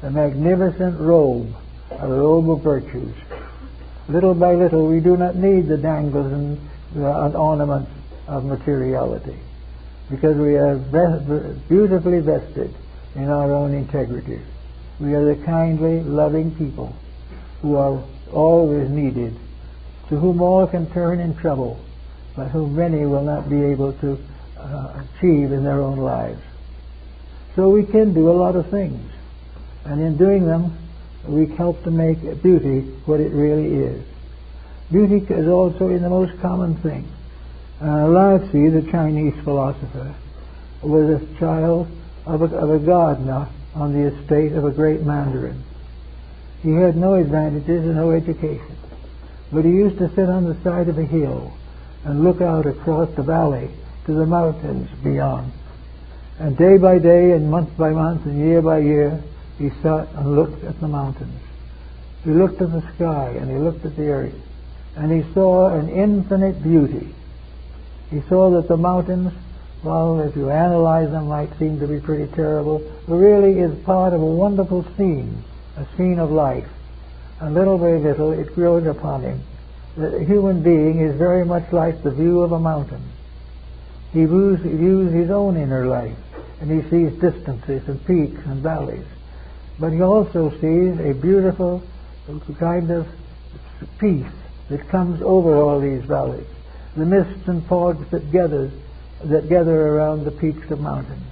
a magnificent robe, a robe of virtues. Little by little, we do not need the dangles and ornaments of materiality, because we are beautifully vested in our own integrity. We are the kindly, loving people who are always needed, to whom all can turn in trouble, but whom many will not be able to achieve in their own lives. So we can do a lot of things, and in doing them, we help to make beauty what it really is. Beauty is also in the most common thing. Laozi, the Chinese philosopher, was a child of a gardener on the estate of a great mandarin. He had no advantages and no education, but he used to sit on the side of a hill and look out across the valley to the mountains beyond. And day by day and month by month and year by year, he sat and looked at the mountains. He looked at the sky and he looked at the earth, and he saw an infinite beauty. He saw that the mountains, well, if you analyze them, might seem to be pretty terrible, but really is part of a wonderful scene, a scene of life. And little by little it grows upon him that a human being is very much like the view of a mountain. He views his own inner life, and he sees distances and peaks and valleys. But he also sees a beautiful kind of peace that comes over all these valleys, the mists and fogs that gather around the peaks of mountains.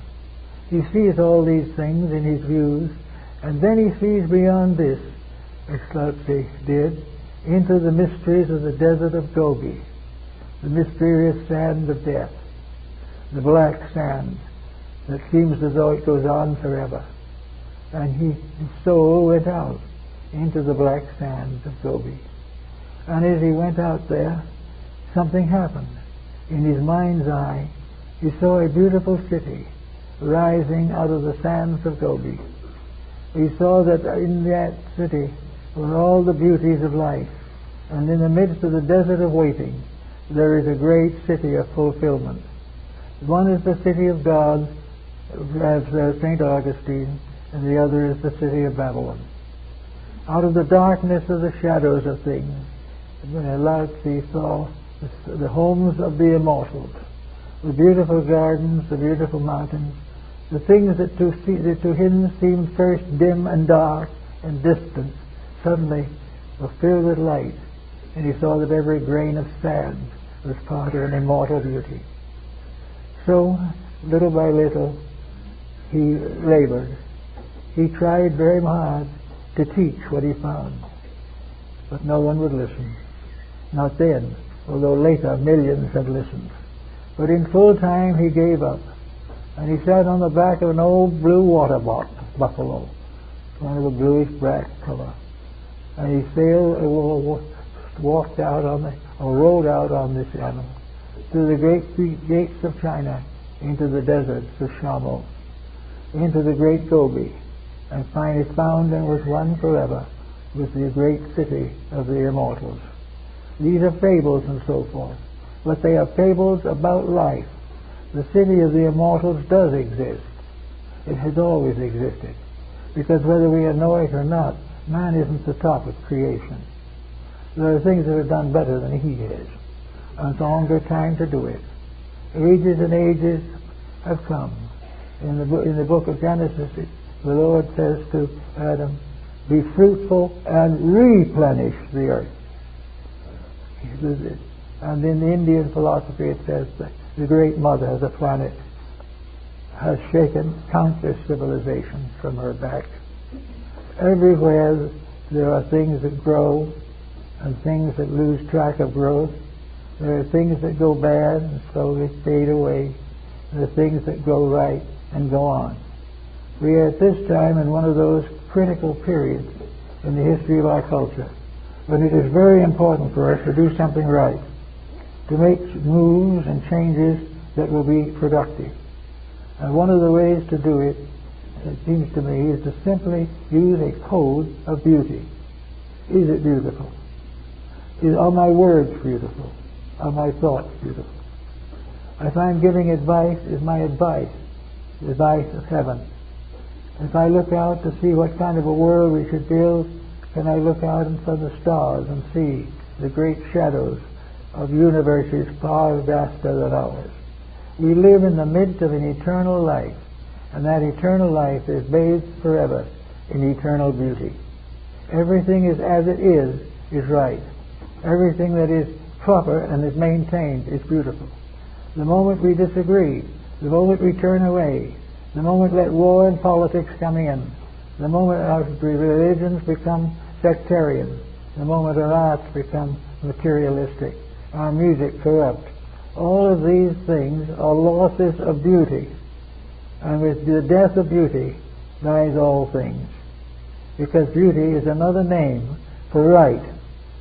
He sees all these things in his views, and then he sees beyond this, as Socrates did, into the mysteries of the desert of Gobi, the mysterious sand of death, the black sand that seems as though it goes on forever. And his soul went out into the black sands of Gobi. And as he went out there, something happened. In his mind's eye, he saw a beautiful city rising out of the sands of Gobi. He saw that in that city were all the beauties of life, and in the midst of the desert of waiting, there is a great city of fulfillment. One is the city of God, as St. Augustine, and the other is the city of Babylon. Out of the darkness of the shadows of things, Laozi saw the homes of the immortals, the beautiful gardens, the beautiful mountains, the things that to him seemed first dim and dark and distant, suddenly were filled with light, and he saw that every grain of sand was part of an immortal beauty. So, little by little, he labored. He tried very hard to teach what he found, but no one would listen. Not then, although later millions had listened. But in full time he gave up, and he sat on the back of an old blue water buffalo, one of the bluish black color, and he rode out on this animal through the great gates of China into the deserts of Shamo, into the great Gobi, and finally found and was one forever with the great city of the immortals. These are fables and so forth, but they are fables about life. The city of the immortals does exist. It has always existed, because whether we know it or not, man isn't the top of creation. There are things that are done better than he is, and it's longer time to do it. Ages and ages have come. In the book of Genesis, the Lord says to Adam, "Be fruitful and replenish the earth." And in the Indian philosophy it says that the Great Mother of the planet has shaken countless civilizations from her back. Everywhere there are things that grow and things that lose track of growth. There are things that go bad and slowly fade away. There are things that go right and go on. We are at this time in one of those critical periods in the history of our culture, but it is very important for us to do something right, to make moves and changes that will be productive. And one of the ways to do it, it seems to me, is to simply use a code of beauty. Is it beautiful? Are my words beautiful? Are my thoughts beautiful? If I'm giving advice, is my advice the advice of heaven? If I look out to see what kind of a world we should build, can I look out into the stars and see the great shadows of universes far vaster than ours? We live in the midst of an eternal life, and that eternal life is bathed forever in eternal beauty. Everything is as it is right. Everything that is proper and is maintained is beautiful. The moment we disagree, the moment we turn away, the moment let war and politics come in, the moment our religions become sectarian, The moment our arts become materialistic, our music corrupt. All of these things are losses of beauty. And with the death of beauty dies all things. Because beauty is another name for right,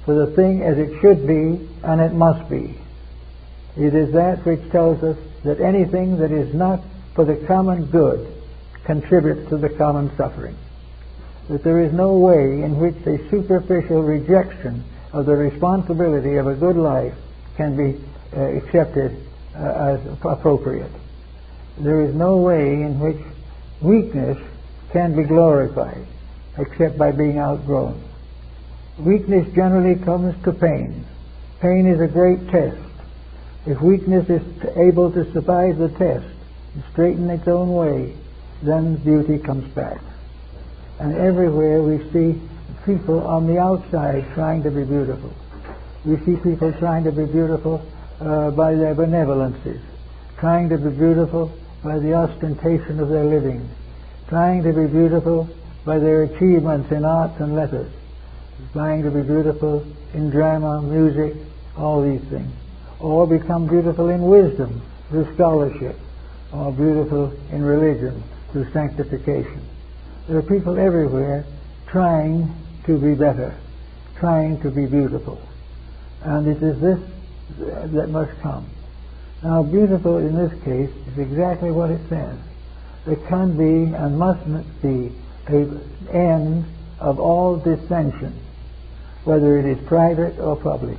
for the thing as it should be and it must be. It is that which tells us that anything that is not for the common good contributes to the common suffering. That there is no way in which a superficial rejection of the responsibility of a good life can be accepted as appropriate. There is no way in which weakness can be glorified except by being outgrown. Weakness generally comes to pain. Pain is a great test. If weakness is able to survive the test and straighten its own way, then beauty comes back. And everywhere we see people on the outside trying to be beautiful. We see people trying to be beautiful by their benevolences, trying to be beautiful by the ostentation of their living, trying to be beautiful by their achievements in arts and letters, trying to be beautiful in drama, music, all these things, or become beautiful in wisdom through scholarship, or beautiful in religion through sanctification. There are people everywhere trying to be better, trying to be beautiful. And it is this that must come. Now, beautiful in this case is exactly what it says. There can be and mustn't be an end of all dissension, whether it is private or public.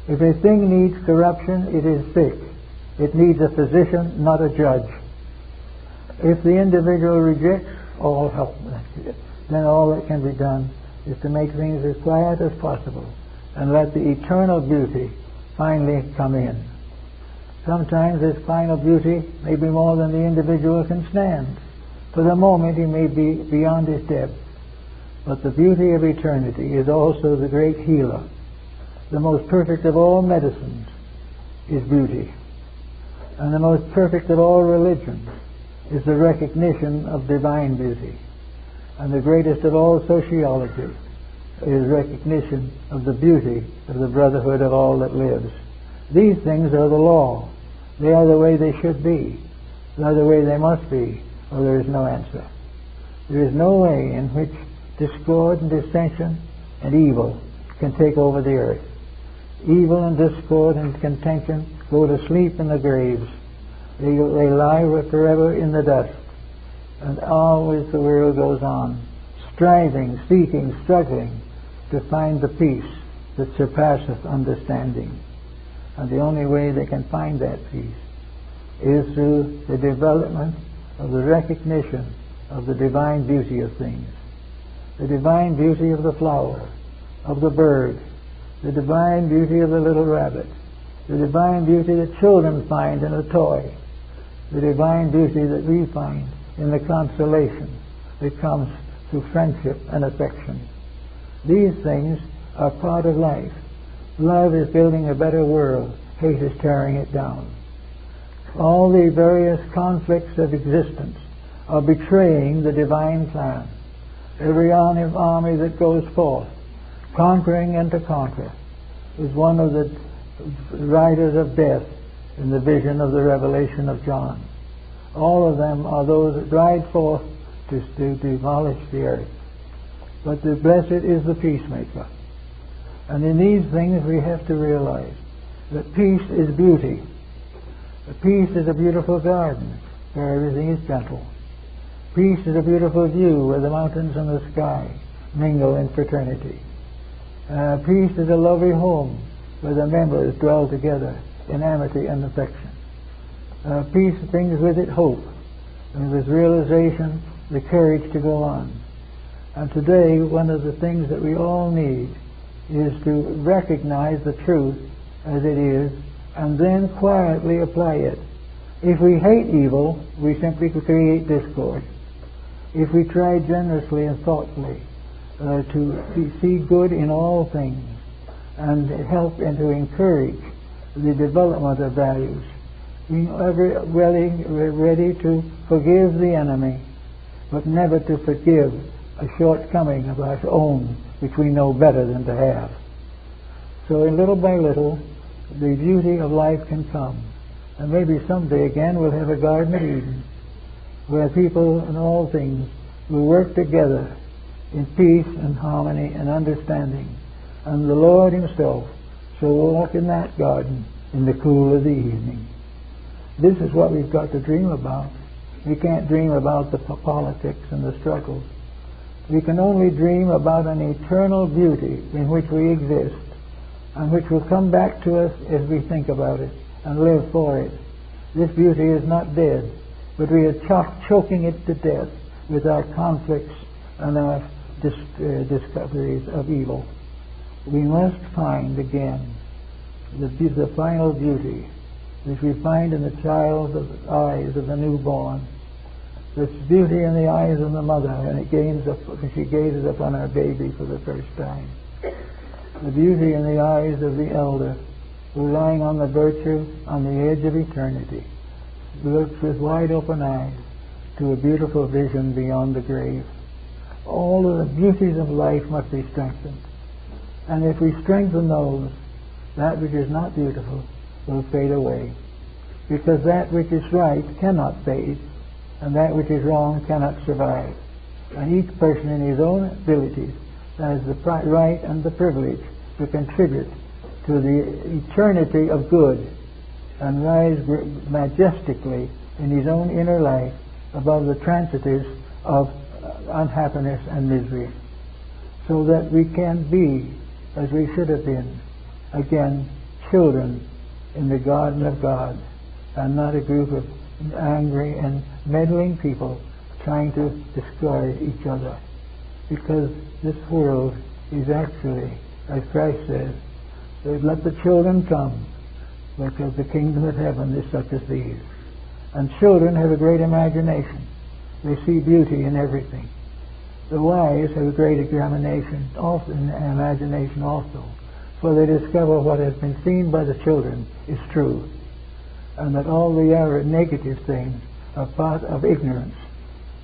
If a thing needs corruption, it is sick. It needs a physician, not a judge. If the individual rejects all help, then all that can be done is to make things as quiet as possible and let the eternal beauty finally come in. Sometimes this final beauty may be more than the individual can stand. For the moment he may be beyond his depth. But the beauty of eternity is also the great healer. The most perfect of all medicines is beauty. And the most perfect of all religions is the recognition of divine beauty. And the greatest of all sociology is recognition of the beauty of the brotherhood of all that lives. These things are the law. They are the way they should be. They are the way they must be, or there is no answer. There is no way in which discord and dissension and evil can take over the earth. Evil and discord and contention go to sleep in the graves. They lie forever in the dust. And always the world goes on, striving, seeking, struggling to find the peace that surpasseth understanding. And the only way they can find that peace is through the development of the recognition of the divine beauty of things. The divine beauty of the flower, of the bird, the divine beauty of the little rabbit, the divine beauty that children find in a toy, the divine beauty that we find in the consolation that comes through friendship and affection. These things are part of life. Love is building a better world. Hate is tearing it down. All the various conflicts of existence are betraying the divine plan. Every army that goes forth, conquering and to conquer, is one of the riders of death in the vision of the revelation of John. All of them are those that ride forth to demolish the earth. But the blessed is the peacemaker. And in these things we have to realize that peace is beauty. Peace is a beautiful garden where everything is gentle. Peace is a beautiful view where the mountains and the sky mingle in fraternity. Peace is a lovely home where the members dwell together in amity and affection. Peace brings with it hope, and with realization the courage to go on. And today one of the things that we all need is to recognize the truth as it is and then quietly apply it. If we hate evil, we simply create discord. If we try generously and thoughtfully to see good in all things and help and to encourage the development of values, being ever ready to forgive the enemy, but never to forgive a shortcoming of our own which we know better than to have. So little by little, the beauty of life can come. And maybe someday again we'll have a Garden of Eden, where people and all things will work together in peace and harmony and understanding. And the Lord himself shall walk in that garden in the cool of the evening. This is what we've got to dream about. We can't dream about the politics and the struggles. We can only dream about an eternal beauty in which we exist, and which will come back to us as we think about it and live for it. This beauty is not dead, but we are choking it to death with our conflicts and our discoveries of evil. We must find again the final beauty which we find in the child's eyes of the newborn. This beauty in the eyes of the mother when she gazes upon her baby for the first time. The beauty in the eyes of the elder who, lying on the birches on the edge of eternity, looks with wide open eyes to a beautiful vision beyond the grave. All of the beauties of life must be strengthened. And if we strengthen those, that which is not beautiful will fade away. Because that which is right cannot fade, and that which is wrong cannot survive. And each person in his own abilities has the right and the privilege to contribute to the eternity of good and rise majestically in his own inner life above the transitives of unhappiness and misery, so that we can be, as we should have been, again, children in the garden of God, and not a group of angry and meddling people trying to destroy each other. Because this world is actually, as Christ says, let the children come, because the kingdom of heaven is such as these. And children have a great imagination. They see beauty in everything. The wise have a great imagination also, for they discover what has been seen by the children is true, and that all the other negative things are part of ignorance.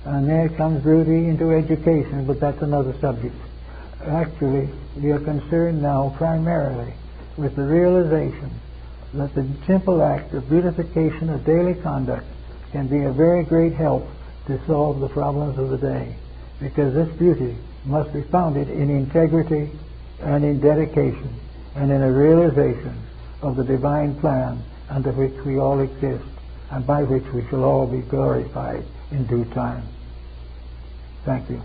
And there comes beauty into education, but that's another subject. Actually, we are concerned now primarily with the realization that the simple act of beautification of daily conduct can be a very great help to solve the problems of the day, because this beauty must be founded in integrity and in dedication and in a realization of the divine plan under which we all exist and by which we shall all be glorified in due time. Thank you.